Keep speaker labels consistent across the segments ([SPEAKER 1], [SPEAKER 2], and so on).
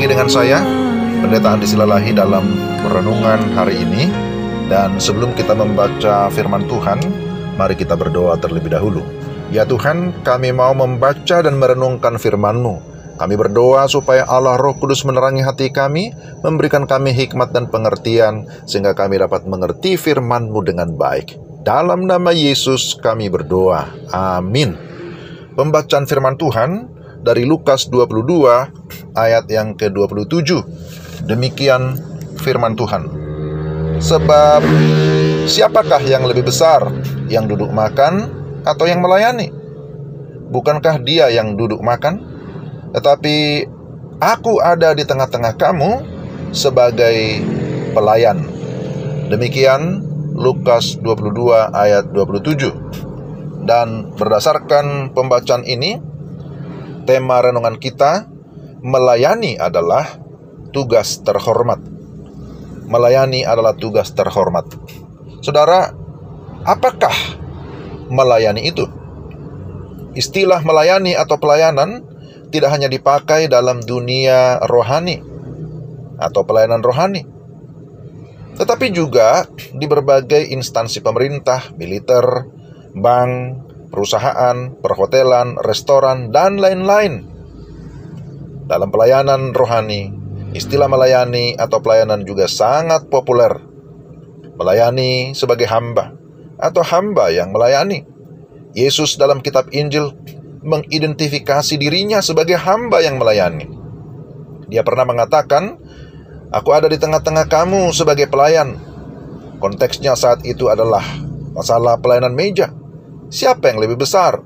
[SPEAKER 1] lagi dengan saya, Pendeta Andi Silalahi, dalam renungan hari ini. Dan sebelum kita membaca firman Tuhan, mari kita berdoa terlebih dahulu. Ya Tuhan, kami mau membaca dan merenungkan firman-Mu. Kami berdoa supaya Allah Roh Kudus menerangi hati kami, memberikan kami hikmat dan pengertian, sehingga kami dapat mengerti firman-Mu dengan baik. Dalam nama Yesus kami berdoa. Amin. Pembacaan firman Tuhan dari Lukas 22 ayat yang ke-27. Demikian firman Tuhan. Sebab siapakah yang lebih besar, yang duduk makan atau yang melayani? Bukankah dia yang duduk makan? Tetapi aku ada di tengah-tengah kamu sebagai pelayan. Demikian Lukas 22 ayat 27. Dan berdasarkan pembacaan ini, tema renungan kita, melayani adalah tugas terhormat. Melayani adalah tugas terhormat. Saudara, apakah melayani itu? Istilah melayani atau pelayanan tidak hanya dipakai dalam dunia rohani atau pelayanan rohani, tetapi juga di berbagai instansi pemerintah, militer, bank, perusahaan, perhotelan, restoran, dan lain-lain. Dalam pelayanan rohani, istilah melayani atau pelayanan juga sangat populer. Melayani sebagai hamba atau hamba yang melayani. Yesus dalam kitab Injil mengidentifikasi dirinya sebagai hamba yang melayani. Dia pernah mengatakan, "Aku ada di tengah-tengah kamu sebagai pelayan." Konteksnya saat itu adalah masalah pelayanan meja. Siapa yang lebih besar,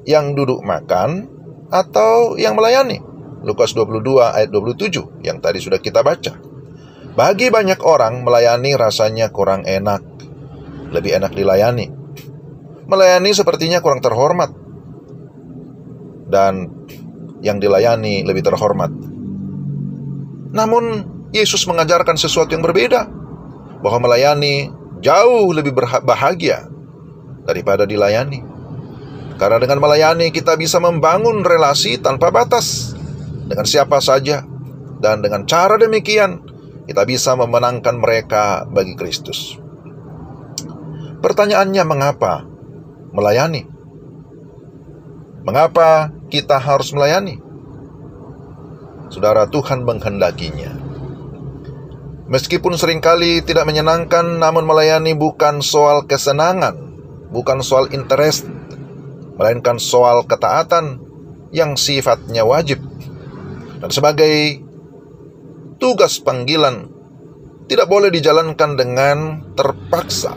[SPEAKER 1] yang duduk makan atau yang melayani? Lukas 22 ayat 27 yang tadi sudah kita baca. Bagi banyak orang, melayani rasanya kurang enak. Lebih enak dilayani. Melayani sepertinya kurang terhormat, dan yang dilayani lebih terhormat. Namun Yesus mengajarkan sesuatu yang berbeda, bahwa melayani jauh lebih bahagia daripada dilayani. Karena dengan melayani kita bisa membangun relasi tanpa batas dengan siapa saja, dan dengan cara demikian kita bisa memenangkan mereka bagi Kristus. Pertanyaannya, mengapa melayani? Mengapa kita harus melayani? Saudara, Tuhan menghendakinya. Meskipun seringkali tidak menyenangkan, namun melayani bukan soal kesenangan, bukan soal interest, melainkan soal ketaatan yang sifatnya wajib. Dan sebagai tugas panggilan, tidak boleh dijalankan dengan terpaksa.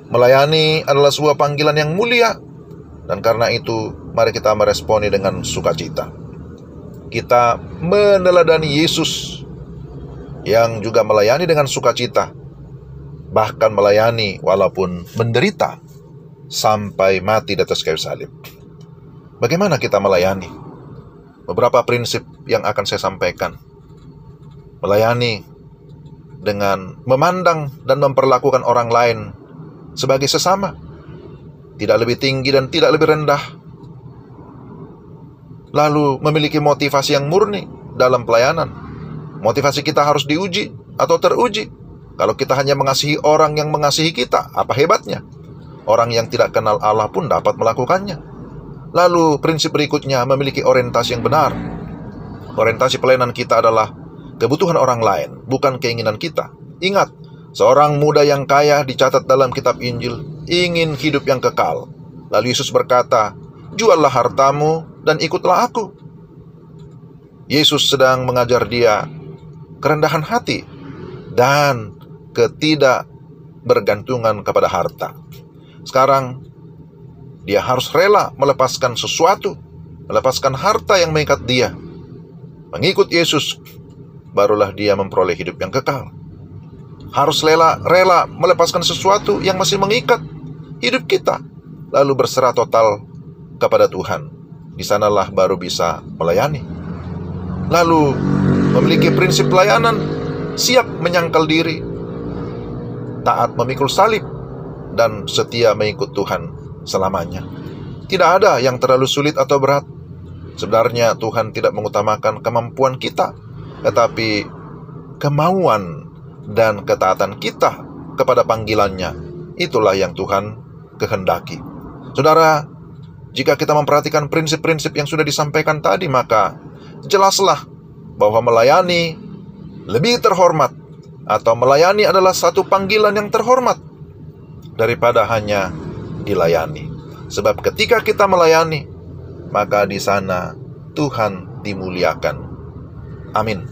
[SPEAKER 1] Melayani adalah sebuah panggilan yang mulia, dan karena itu mari kita meresponi dengan sukacita. Kita meneladani Yesus yang juga melayani dengan sukacita, bahkan melayani walaupun menderita sampai mati di atas kayu salib. Bagaimana kita melayani? Beberapa prinsip yang akan saya sampaikan. Melayani dengan memandang dan memperlakukan orang lain sebagai sesama, tidak lebih tinggi dan tidak lebih rendah. Lalu memiliki motivasi yang murni dalam pelayanan. Motivasi kita harus diuji atau teruji. Kalau kita hanya mengasihi orang yang mengasihi kita, apa hebatnya? Orang yang tidak kenal Allah pun dapat melakukannya. Lalu prinsip berikutnya, memiliki orientasi yang benar. Orientasi pelayanan kita adalah kebutuhan orang lain, bukan keinginan kita. Ingat, seorang muda yang kaya dicatat dalam kitab Injil ingin hidup yang kekal. Lalu Yesus berkata, "Juallah hartamu dan ikutlah aku." Yesus sedang mengajar dia kerendahan hati dan ketidakbergantungan kepada harta. Sekarang dia harus rela melepaskan sesuatu, melepaskan harta yang mengikat dia. Mengikut Yesus, barulah dia memperoleh hidup yang kekal. Harus rela melepaskan sesuatu yang masih mengikat hidup kita, lalu berserah total kepada Tuhan. Di sanalah baru bisa melayani. Lalu memiliki prinsip pelayanan, siap menyangkal diri, taat memikul salib, dan setia mengikut Tuhan selamanya. Tidak ada yang terlalu sulit atau berat. Sebenarnya Tuhan tidak mengutamakan kemampuan kita, tetapi kemauan dan ketaatan kita kepada panggilannya, itulah yang Tuhan kehendaki. Saudara, jika kita memperhatikan prinsip-prinsip yang sudah disampaikan tadi, maka jelaslah bahwa melayani lebih terhormat, atau melayani adalah satu panggilan yang terhormat daripada hanya dilayani. Sebab ketika kita melayani, maka di sana Tuhan dimuliakan. Amin.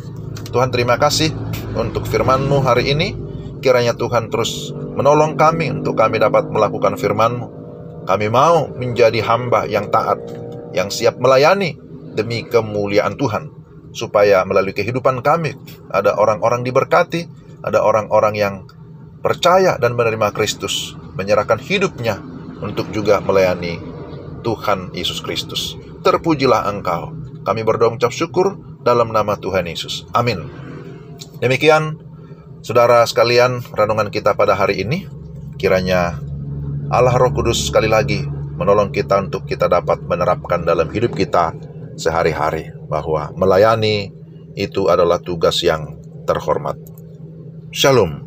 [SPEAKER 1] Tuhan, terima kasih untuk firman-Mu hari ini. Kiranya Tuhan terus menolong kami untuk kami dapat melakukan firman-Mu. Kami mau menjadi hamba yang taat, yang siap melayani demi kemuliaan Tuhan, supaya melalui kehidupan kami ada orang-orang diberkati, ada orang-orang yang percaya dan menerima Kristus, menyerahkan hidupnya untuk juga melayani Tuhan Yesus Kristus. Terpujilah Engkau. Kami berdoa mengucap syukur dalam nama Tuhan Yesus. Amin. Demikian, saudara sekalian, renungan kita pada hari ini. Kiranya Allah Roh Kudus sekali lagi menolong kita untuk kita dapat menerapkan dalam hidup kita sehari-hari, bahwa melayani itu adalah tugas yang terhormat. Shalom.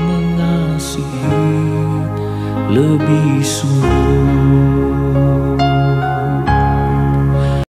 [SPEAKER 2] Mengasihi lebih sungguh.